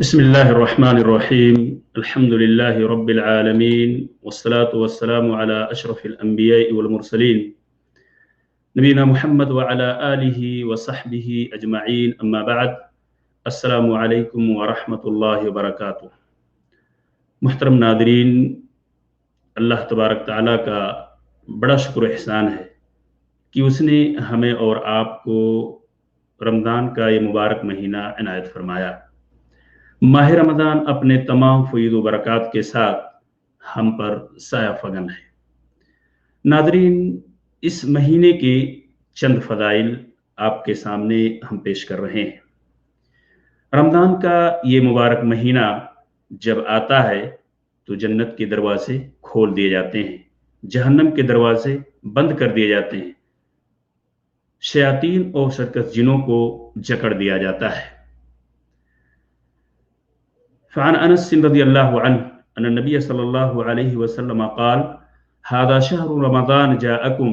बिस्मिल्लाहिर्रहमानिर्रहीम अल्हम्दुलिल्लाहि रब्बिल आलमीन वस्सलातु वस्सलामु अला अशरफिल अंबिया'i वल मुरसलीन नबीना मुहम्मद व अला आलिहि व सहबिहि अजमईन अम्मा बाद अस्सलामु अलैकुम व रहमतुल्लाहि व बरकातुहू। मुहतरम नादरीन, अल्लाह तबारक तआला का बड़ा शुक्र एहसान है कि उसने हमें और आपको रमज़ान का ये मुबारक महीना इनायत फरमाया। माह रमज़ान अपने तमाम फ़यज़ व बरक़ात के साथ हम पर साया फगन है। नादरीन, इस महीने के चंद फ़दाइल आपके सामने हम पेश कर रहे हैं। रमज़ान का ये मुबारक महीना जब आता है तो जन्नत के दरवाजे खोल दिए जाते हैं, जहन्नम के दरवाजे बंद कर दिए जाते हैं, शयातीन और सरकस जिनों को जकड़ दिया जाता है। फ़अन अनस रज़ियल्लाहु अन्हु अन्न नबी सल्लल्लाहु अलैहि वसल्लम क़ाल हाज़ा शहरु रमज़ान जाअकुम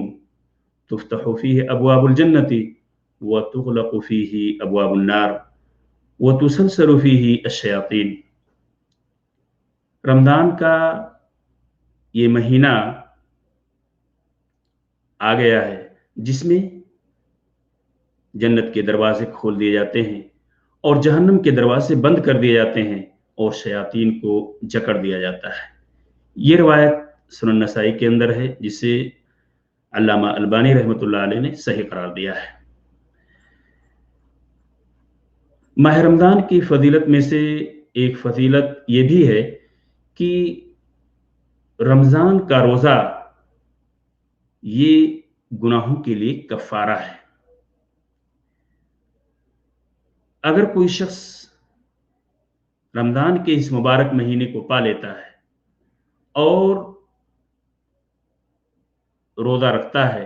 तुफ़्तहु फ़ीहि अब्वाबुल जन्नति व तुग़लक़ु फ़ीहि अब्वाबुन नार व तुसलसलु फ़ीहि अश्शयातीन। रमज़ान का ये महीना आ गया है जिसमें जन्नत के दरवाजे खोल दिए जाते हैं और जहन्नम के दरवाजे बंद कर दिए जाते हैं और शयातीन को जकड़ दिया जाता है। ये रिवायत सुनन नसाई के अंदर है, जिसे अल्लामा अलबानी रहमतुल्लाह अलैह ने सही करार दिया है। माह रमज़ान की फजीलत में से एक फजीलत ये भी है कि रमज़ान का रोज़ा ये गुनाहों के लिए कफ़ारा है। अगर कोई शख्स रमज़ान के इस मुबारक महीने को पा लेता है और रोज़ा रखता है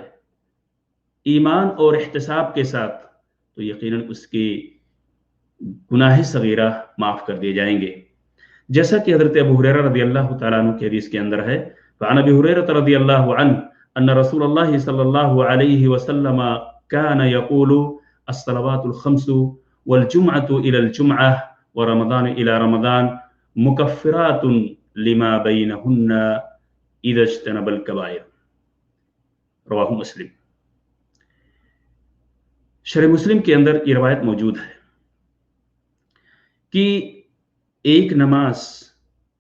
ईमान और एहतिसाब के साथ, तो यकीनन उसके गुनाह सगीरा माफ़ कर दिए जाएंगे। जैसा कि हज़रत अबू हुरैरा रज़ियल्लाहु तआला अन्हु की हदीस के अंदर है, फ़अन अबी हुरैरा रज़ियल्लाहु अन्हु अन्न रसूलल्लाह सल्लल्लाहु अलैहि वसल्लम कान यक़ूलु अस्सलवातुल खम्सु वल जुम्अतु इलल जुम्अह व रमज़ान इला रमज़ान मुकफ़्फ़िरातुन लिमा बैनहुन्ना इज़ा इज्तनबल कबाइर। रवाहु मुस्लिम। शरह मुस्लिम के अंदर ये रवायत मौजूद है कि एक नमाज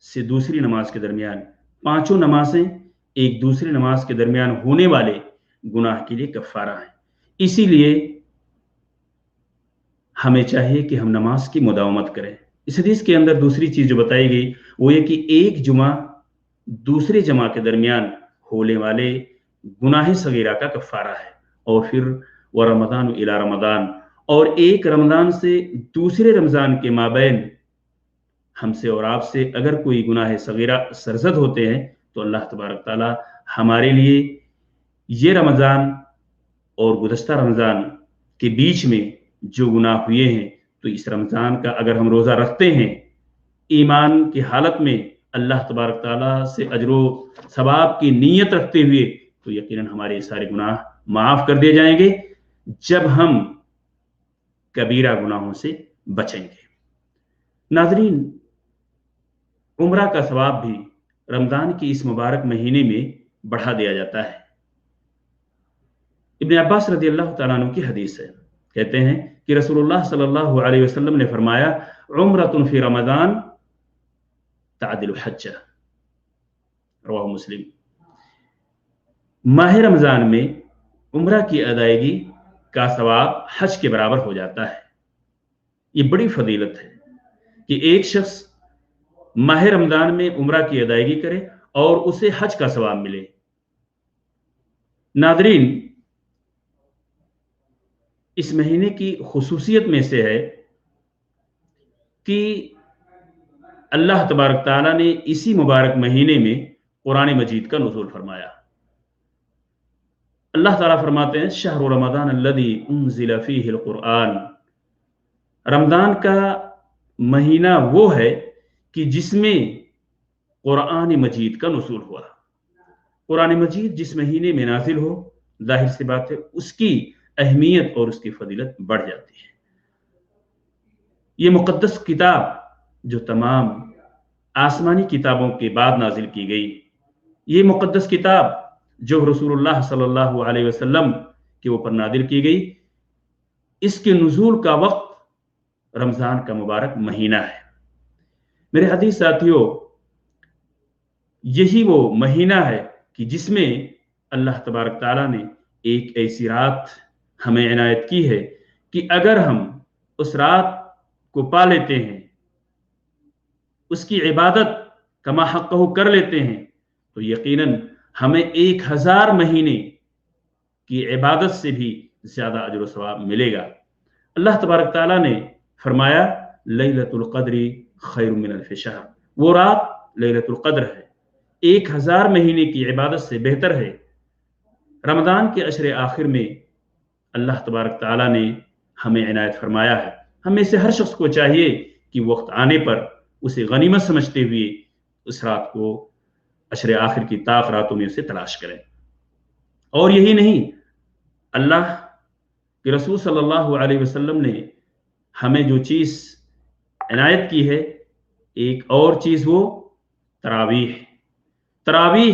से दूसरी नमाज के दरमियान, पांचों नमाजें एक दूसरी नमाज के दरमियान होने वाले गुनाह के लिए कफ़ारा है। इसीलिए हमें चाहिए कि हम नमाज की मुदावमत करें। इस हदीस के अंदर दूसरी चीज जो बताई गई वो ये कि एक जुमा दूसरे जमा के दरमियान होने वाले गुनाह सगीरा का कफ़ारा है। और फिर व रमज़ान इला रमज़ान, और एक रमज़ान से दूसरे रमज़ान के माबैन हमसे और आपसे अगर कोई गुनाह सगीरा सरजद होते हैं तो अल्लाह तबारक ताला हमारे लिए ये रमज़ान और गुज़श्ता रमज़ान के बीच में जो गुनाह हुए हैं, तो इस रमज़ान का अगर हम रोज़ा रखते हैं ईमान की हालत में अल्लाह तबारक ताला से अजरो सवाब की नीयत रखते हुए, तो यकीनन हमारे सारे गुनाह माफ़ कर दिए जाएंगे जब हम कबीरा गुनाहों से बचेंगे। नाज़रीन, उम्रा का सवाब भी रमज़ान की इस मुबारक महीने में बढ़ा दिया जाता है। इब्न अब्बास रज़ियल्लाहु तआला अन्हु की हदीस है, कहते हैं कि रसूलुल्लाह सल्लल्लाहु अलैहि वसल्लम ने फरमाया उम्रतुन फी रमज़ान तादिलु हज्जा। रवाहु मुस्लिम। माह रमज़ान में उम्रा की अदायगी का सवाब हज के बराबर हो जाता है। ये बड़ी फजीलत है कि एक शख्स माह रमज़ान में उम्रा की अदायगी करे और उसे हज का सवाब मिले। नादरीन, इस महीने की खुसूसियत में से है कि अल्लाह तबारक ताला ने इसी मुबारक महीने में कुरान मजीद का नुज़ूल फरमाया। अल्लाह ताला फरमाते हैं शहरु रमज़ान अल्लज़ी उन्ज़िला फ़ीहिल क़ुरआन। रमज़ान का महीना वो है कि जिसमें कुरान मजीद का नुज़ूल हुआ। कुरान मजीद जिस महीने में नाजिल हो, जाहिर सी बात है उसकी अहमियत और उसकी फजीलत बढ़ जाती है। ये मुक़द्दस किताब जो तमाम आसमानी किताबों के बाद नाजिल की गई। ये मुक़द्दस किताब जो रसूलुल्लाह सल्लल्लाहु अलैहि वसल्लम के ऊपर नाजिल की गई, इसके नुज़ूल का वक्त रमज़ान का मुबारक महीना है। मेरे हदीस साथियों, यही वो महीना है कि जिसमें अल्लाह तबारक ताला ने एक ऐसी रात हमें इनायत की है कि अगर हम उस रात को पा लेते हैं, उसकी इबादत कमा हक़्क़हू कर लेते हैं, तो यकीनन हमें 1000 महीने की इबादत से भी ज़्यादा अजर व सवाब मिलेगा। अल्लाह तबारक ताला ने फरमाया, लैलतुल क़द्री खैरुम मिन अल्फ़ि शहर, वो रात लैलतुल क़द्र है, 1000 महीने की इबादत से बेहतर है। रमज़ान के अशरे आखिर में अल्लाह तबारक ताला ने हमें इनायत फरमाया है। हम में से हर शख्स को चाहिए कि वक्त आने पर उसे गनीमत समझते हुए उस रात को अशरे आखिर की ताक रातों में उसे तलाश करें। और यही नहीं, अल्लाह के रसूल सल्लल्लाहु अलैहि वसल्लम ने हमें जो चीज़ इनायत की है, एक और चीज़ वो तरावीह। तरावीह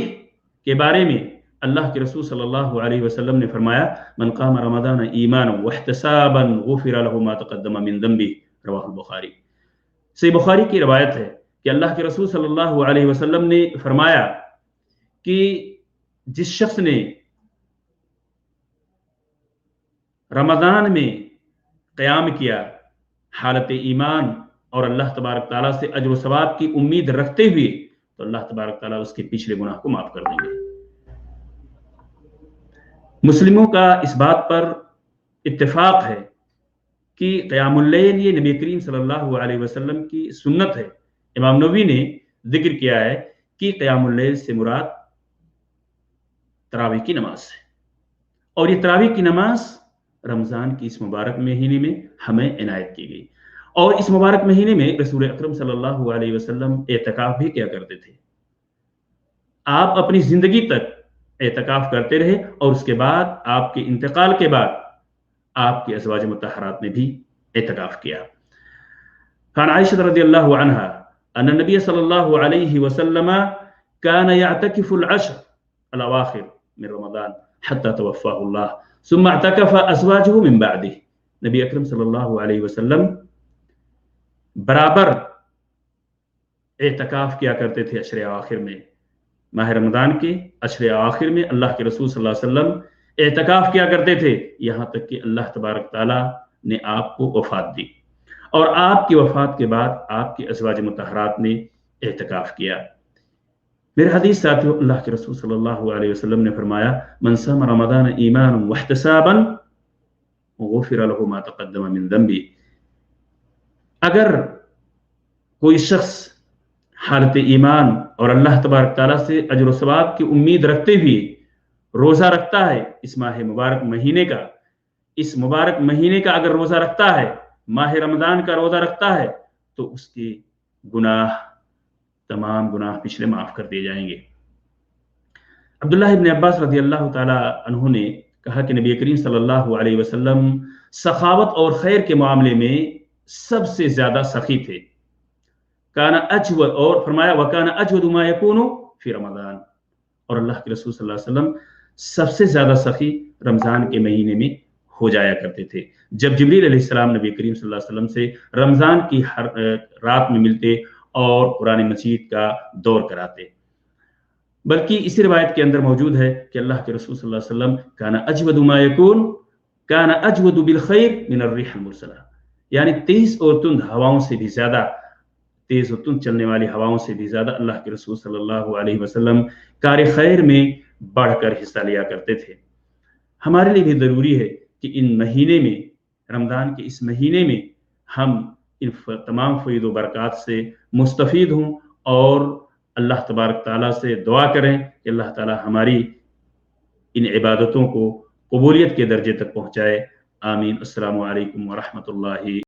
के बारे में अल्लाह के रसूल सल्लल्लाहु अलैहि वसल्लम ने फरमाया, मन क़ाम रमज़ान ईमानन व इह्तिसाबन गुफ़िर लहु मा तक़द्दम मिन ज़ंबिही, रवाहुल बुखारी। सही बुखारी की रवायत है कि अल्लाह के रसूल सल्लल्लाहु अलैहि वसल्लम ने फरमाया कि जिस शख्स ने रमज़ान में क़याम किया हालत ईमान और अल्लाह तबारक ताला से अजर व सवाब की उम्मीद रखते हुए, तो अल्लाह तबारक ताला उसके पिछले गुनाह को माफ़ कर देंगे। मुस्लिमों का इस बात पर इत्तेफाक है कि क़यामुल लैल ये नबी करीम सल्लल्लाहु अलैहि वसल्लम की सुन्नत है। इमाम नबवी ने जिक्र किया है कि क़यामुल लैल से मुराद तरावीह की नमाज है, और ये तरावीह की नमाज रमज़ान की इस मुबारक महीने में हमें इनायत की गई। और इस मुबारक महीने में रसूल अकरम सल्लल्लाहु अलैहि वसल्लम एतकाफ भी किया करते थे। आप अपनी ज़िंदगी तक एतकाफ करते रहे और उसके बाद आपके इंतकाल के बाद आपके अज़वाज मुतहरात ने भी एतकाफ किया। कान आयशा रज़ियल्लाहु अन्हा अन्न नबी सल्लल्लाहु अलैहि वसल्लम कान यअतकिफुल अश्र अल अवाखिर मिन रमज़ान हत्ता तवफ़्फ़ाहुल्लाह सुम्मा अतकफ़ अज़वाजुहु मिन बअदिह। नबी अकरम सल्लल्लाहु अलैहि वसल्लम बराबर एतकाफ किया करते थे अशरे आखिर में। माह रमज़ान के अशरे आखिर में अल्लाह के रसूल सल्लल्लाहु अलैहि वसल्लम एतकाफ किया करते थे, यहाँ तक कि अल्लाह तबारक ताला ने आपको वफ़ात दी और आपकी वफ़ात के बाद आपके अज़वाज मुतहरात ने एतकाफ किया। मेरे हदीस साथियों, अल्लाह के रसूल सल्लल्लाहु अलैहि वसल्लम ने फरमाया, मन साम रमज़ान ईमानन व इह्तिसाबन गुफ़िर लहु मा तक़द्दम मिन ज़ंबी। अगर कोई शख्स हालत ईमान और अल्लाह तबारक ताला से अजर व सवाब की उम्मीद रखते हुए रोज़ा रखता है इस माह मुबारक महीने का, इस मुबारक महीने का अगर रोज़ा रखता है, माह रमज़ान का रोज़ा रखता है, तो उसके गुनाह, तमाम गुनाह पिछले माफ़ कर दिए जाएंगे। अब्दुल्लाह इब्न अब्बास रज़ियल्लाहु ताला अन्हु ने कहा कि नबी करीम सल्लल्लाहु अलैहि वसल्लम सखावत और खैर के मामले में सबसे ज़्यादा सखी थे। काना अजवद, और फरमाया वकाना अजवद मा यकूनु फी रमज़ान, और अल्लाह के रसूल सल्लल्लाहु अलैहि वसल्लम सबसे ज़्यादा सखी रमज़ान के महीने में हो जाया करते थे, जब जिब्रील अलैहिस्सलाम नबी करीम सल्लल्लाहु अलैहि वसल्लम से रमज़ान की हर रात में मिलते और कुरान मजीद का दौर कराते। बल्कि इसी रिवायत के अंदर मौजूद है कि अल्लाह के रसूल सल्लल्लाहु अलैहि वसल्लम काना अजवदु मा यकून काना अजवदु बिल खैर मिन अर्रिह मुरसला, यानी तेज और तुंद हवाओं से भी ज़्यादा, तेज और तुंद चलने वाली हवाओं से भी ज़्यादा अल्लाह के रसूल सल्लल्लाहु अलैहि वसल्लम कार खैर में बढ़कर हिस्सा लिया करते थे। हमारे लिए भी ज़रूरी है कि इन महीने में, रमज़ान के इस महीने में, हम इन तमाम फ़ैज़ व बरक़ात से मुस्तफ़ीद हों और अल्लाह तबारक ताला से दुआ करें कि अल्लाह ताला हमारी इन इबादतों को कबूलियत के दर्जे तक पहुँचाए। आमीन। अस्सलामु अलैकुम व रहमतुल्लाहि